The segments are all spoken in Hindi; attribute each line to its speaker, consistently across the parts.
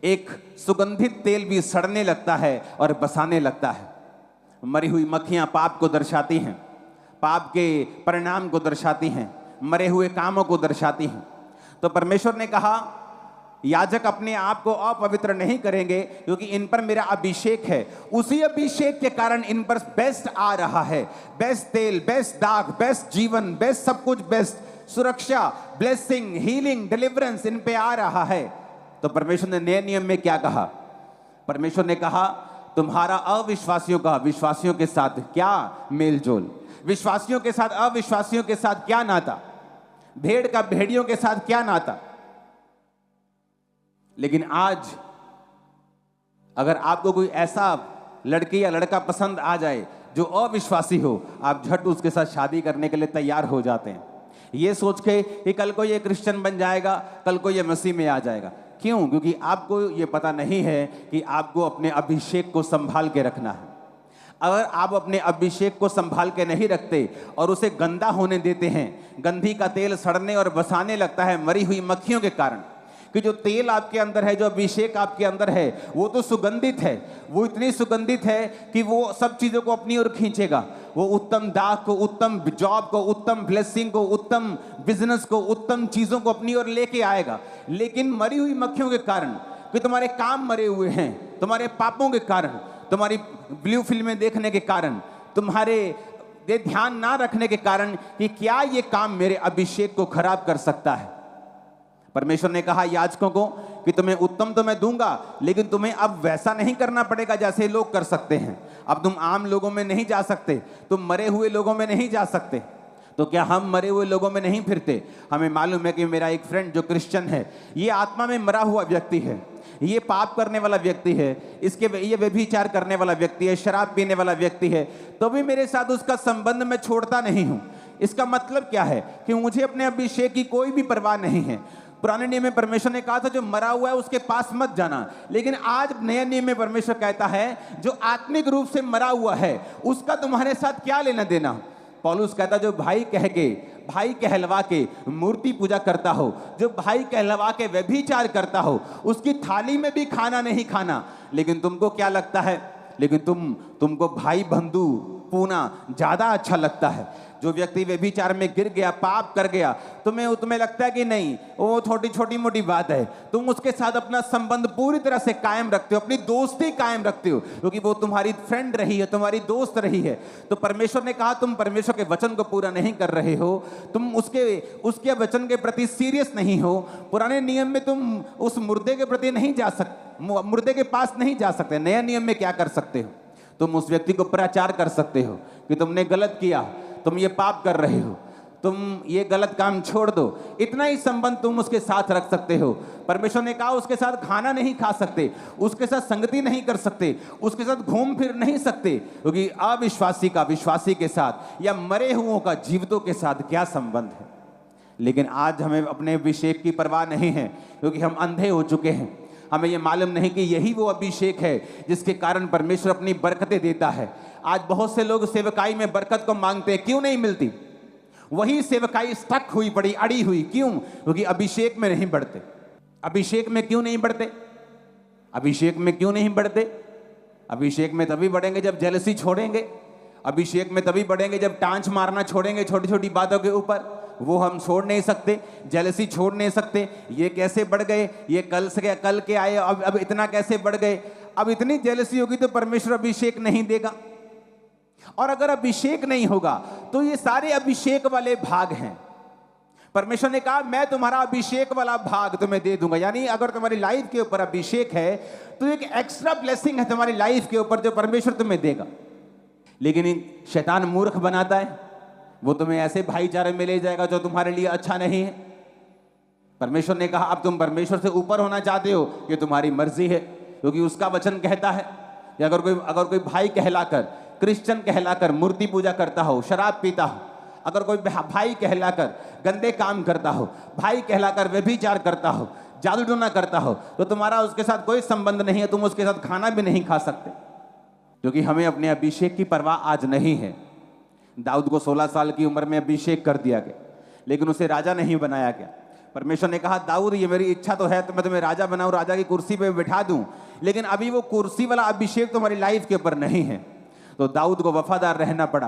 Speaker 1: एक सुगंधित तेल भी सड़ने लगता है और बसाने लगता है। मरी हुई मक्खियां पाप को दर्शाती हैं, पाप के परिणाम को दर्शाती हैं, मरे हुए कामों को दर्शाती हैं। तो परमेश्वर ने कहा याजक अपने आप को अपवित्र नहीं करेंगे क्योंकि इन पर मेरा अभिषेक है। उसी अभिषेक के कारण इन पर बेस्ट आ रहा है, बेस्ट तेल, बेस्ट दाग, बेस्ट जीवन, बेस्ट सब कुछ, बेस्ट सुरक्षा, ब्लेसिंग, हीलिंग, डिलीवरेंस इन पे आ रहा है। तो परमेश्वर ने नए नियम में क्या कहा? परमेश्वर ने कहा तुम्हारा अविश्वासियों का विश्वासियों के साथ क्या मेलजोल, विश्वासियों के साथ अविश्वासियों के साथ क्या नाता, भेड़ का भेड़ियों के साथ क्या नाता। लेकिन आज अगर आपको कोई ऐसा लड़की या लड़का पसंद आ जाए जो अविश्वासी हो, आप झट उसके साथ शादी करने के लिए तैयार हो जाते हैं, ये सोच के कि कल को ये क्रिश्चियन बन जाएगा, कल को ये मसीह में आ जाएगा। क्यों? क्योंकि आपको ये पता नहीं है कि आपको अपने अभिषेक को संभाल के रखना है। अगर आप अपने अभिषेक को संभाल के नहीं रखते और उसे गंदा होने देते हैं, गंधी का तेल सड़ने और बसाने लगता है मरी हुई मक्खियों के कारण। कि जो तेल आपके अंदर है, जो अभिषेक आपके अंदर है, वो तो सुगंधित है, वो इतनी सुगंधित है कि वो सब चीज़ों को अपनी ओर खींचेगा। वो उत्तम दाग को, उत्तम जॉब को, उत्तम ब्लेसिंग को, उत्तम बिजनेस को, उत्तम चीज़ों को अपनी ओर लेके आएगा। लेकिन मरी हुई मक्खियों के कारण, कि तुम्हारे काम मरे हुए हैं, तुम्हारे पापों के कारण, तुम्हारी ब्लू फिल्में देखने के कारण, तुम्हारे ये ध्यान ना रखने के कारण कि क्या ये काम मेरे अभिषेक को खराब कर सकता है। परमेश्वर ने कहा याजकों को कि तुम्हें उत्तम तो मैं दूंगा, लेकिन तुम्हें अब वैसा नहीं करना पड़ेगा जैसे लोग कर सकते हैं। अब तुम आम लोगों में नहीं जा सकते, तुम मरे हुए लोगों में नहीं जा सकते। तो क्या हम मरे हुए लोगों में नहीं फिरते? हमें मालूम है कि मेरा एक फ्रेंड जो क्रिश्चियन है, ये आत्मा में मरा हुआ व्यक्ति है, ये पाप करने वाला व्यक्ति है, ये व्यभिचार करने वाला व्यक्ति है, शराब पीने वाला व्यक्ति है, तो भी मेरे साथ उसका संबंध मैं छोड़ता नहीं हूं। इसका मतलब क्या है? कि मुझे अपने अभिषेक की कोई भी परवाह नहीं है। पुराने नियम में परमेश्वर ने कहा था जो मरा हुआ है उसके पास मत जाना, लेकिन आज नए नियम में परमेश्वर कहता है जो आत्मिक रूप से मरा हुआ है उसका तुम्हारे साथ क्या लेना देना। पौलुस कहता जो भाई कहलवा के मूर्ति पूजा करता हो, जो भाई कहलवा के व्यभिचार करता हो, उसकी थाली में भी खाना नहीं खाना। लेकिन तुमको क्या लगता है? लेकिन तुमको भाई बंधु पूना ज्यादा अच्छा लगता है। जो व्यक्ति व्यभिचार में गिर गया, पाप कर गया, तुम्हें लगता है कि नहीं वो छोटी मोटी बात है। तुम उसके साथ अपना संबंध पूरी तरह से कायम रखते हो, अपनी दोस्ती कायम रखते हो, क्योंकि वो तुम्हारी फ्रेंड रही है, तुम्हारी दोस्त रही है। तो परमेश्वर ने कहा तुम परमेश्वर के वचन को पूरा नहीं कर रहे हो, तुम उसके वचन के प्रति सीरियस नहीं हो। पुराने नियम में तुम उस मुर्दे के प्रति नहीं जा सकते, मुर्दे के पास नहीं जा सकते। नया नियम में क्या कर सकते हो? तुम उस व्यक्ति को प्रचार कर सकते हो कि तुमने गलत किया, तुम ये पाप कर रहे हो, तुम ये गलत काम छोड़ दो। इतना ही संबंध तुम उसके साथ रख सकते हो। परमेश्वर ने कहा उसके साथ खाना नहीं खा सकते, उसके साथ संगति नहीं कर सकते, उसके साथ घूम फिर नहीं सकते, क्योंकि अविश्वासी का विश्वासी के साथ या मरे हुओं का जीवितों के साथ क्या संबंध है। लेकिन आज हमें अपने अभिषेक की परवाह नहीं है, क्योंकि हम अंधे हो चुके हैं। हमें ये मालूम नहीं कि यही वो अभिषेक है जिसके कारण परमेश्वर अपनी बरकतें देता है। आज बहुत से लोग सेवकाई में बरकत को मांगते हैं, क्यों नहीं मिलती? वही सेवकाई स्टक हुई पड़ी, अड़ी हुई। क्यों? क्योंकि अभिषेक में नहीं बढ़ते। अभिषेक में क्यों नहीं बढ़ते? अभिषेक में क्यों नहीं बढ़ते? अभिषेक में तभी बढ़ेंगे जब जेलसी छोड़ेंगे। अभिषेक में तभी बढ़ेंगे जब टांच मारना छोड़ेंगे छोटी छोटी बातों के ऊपर। वो हम छोड़ नहीं सकते, जेलसी छोड़ नहीं सकते। ये कैसे बढ़ गए, ये कल के आए, अब इतना कैसे बढ़ गए? अब इतनी जेलसी होगी तो परमेश्वर अभिषेक नहीं देगा। और अगर अभिषेक नहीं होगा तो ये सारे अभिषेक वाले भाग हैं। परमेश्वर ने कहा मैं तुम्हारा अभिषेक वाला भाग तुम्हें दे दूंगा। यानी अगर तुम्हारी लाइफ के ऊपर अभिषेक है तो एक एक्स्ट्रा ब्लेसिंग है तुम्हारी लाइफ के ऊपर जो परमेश्वर तुम्हें देगा। लेकिन शैतान मूर्ख बनाता है, वो तुम्हें ऐसे भाईचारे में ले जाएगा जो तुम्हारे लिए अच्छा नहीं है। परमेश्वर ने कहा अब तुम परमेश्वर से ऊपर होना चाहते हो, ये तुम्हारी मर्जी है, क्योंकि उसका वचन कहता है कि अगर कोई भाई कहलाकर, क्रिश्चियन कहलाकर मूर्ति पूजा करता हो, शराब पीता हो, अगर कोई भाई कहलाकर गंदे काम करता हो, भाई कहलाकर व्यभिचार करता हो, जादू टोना करता हो, तो तुम्हारा उसके साथ कोई संबंध नहीं है। तुम उसके साथ खाना भी नहीं खा सकते, क्योंकि हमें अपने अभिषेक की परवाह आज नहीं है। दाऊद को 16 साल की उम्र में अभिषेक कर दिया गया, लेकिन उसे राजा नहीं बनाया गया। परमेश्वर ने कहा दाऊद ये मेरी इच्छा तो है तो मैं तुम्हें राजा बनाऊं, राजा की कुर्सी पे बिठा दूं, लेकिन अभी वो कुर्सी वाला अभिषेक तुम्हारी लाइफ के ऊपर नहीं है। तो दाऊद को वफादार रहना पड़ा।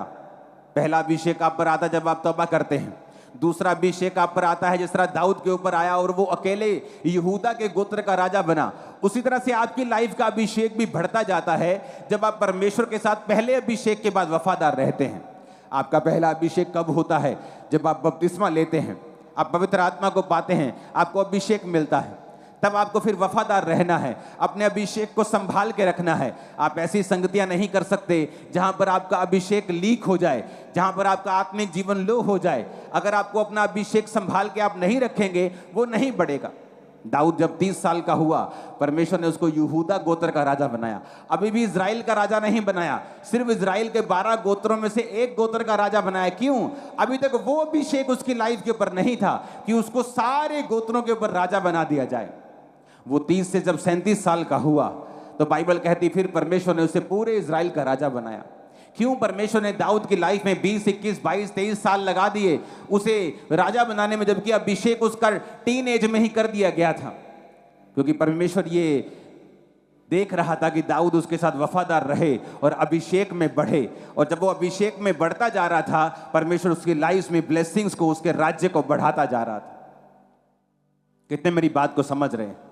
Speaker 1: पहला अभिषेक आप पर आता जब आप तौबा करते हैं, दूसरा अभिषेक आप पर आता है जिस तरह दाऊद के ऊपर आया और वो अकेले यहूदा के गोत्र का राजा बना। उसी तरह से आपकी लाइफ का अभिषेक भी बढ़ता जाता है जब आप परमेश्वर के साथ पहले अभिषेक के बाद वफादार रहते हैं। आपका पहला अभिषेक कब होता है? जब आप बपतिस्मा लेते हैं, आप पवित्र आत्मा को पाते हैं, आपको अभिषेक मिलता है, तब आपको फिर वफादार रहना है, अपने अभिषेक को संभाल के रखना है। आप ऐसी संगतियां नहीं कर सकते जहां पर आपका अभिषेक लीक हो जाए, जहां पर आपका आत्मिक जीवन लो हो जाए। अगर आपको अपना अभिषेक संभाल के आप नहीं रखेंगे, वो नहीं बढ़ेगा। दाऊद जब 30 साल का हुआ, परमेश्वर ने उसको यहूदा गोत्र का राजा बनाया। अभी भी इजराइल का राजा नहीं बनाया, सिर्फ इजराइल के 12 गोत्रों में से एक गोत्र का राजा बनाया। क्यों? अभी तक वो अभिषेक उसकी लाइफ के ऊपर नहीं था कि उसको सारे गोत्रों के ऊपर राजा बना दिया जाए। वो 30 से जब 37 साल का हुआ तो बाइबल कहती फिर परमेश्वर ने उसे पूरे इजराइल का राजा बनाया। क्यों? परमेश्वर ने दाऊद की लाइफ में 20, 21, 22, 23 साल लगा दिए उसे राजा बनाने में, जबकि अभिषेक उसका टीन एज में ही कर दिया गया था। क्योंकि परमेश्वर ये देख रहा था कि दाऊद उसके साथ वफादार रहे और अभिषेक में बढ़े। और जब वो अभिषेक में बढ़ता जा रहा था, परमेश्वर उसकी लाइफ में ब्लेसिंग्स को, उसके राज्य को बढ़ाता जा रहा था। कितने मेरी बात को समझ रहे हैं?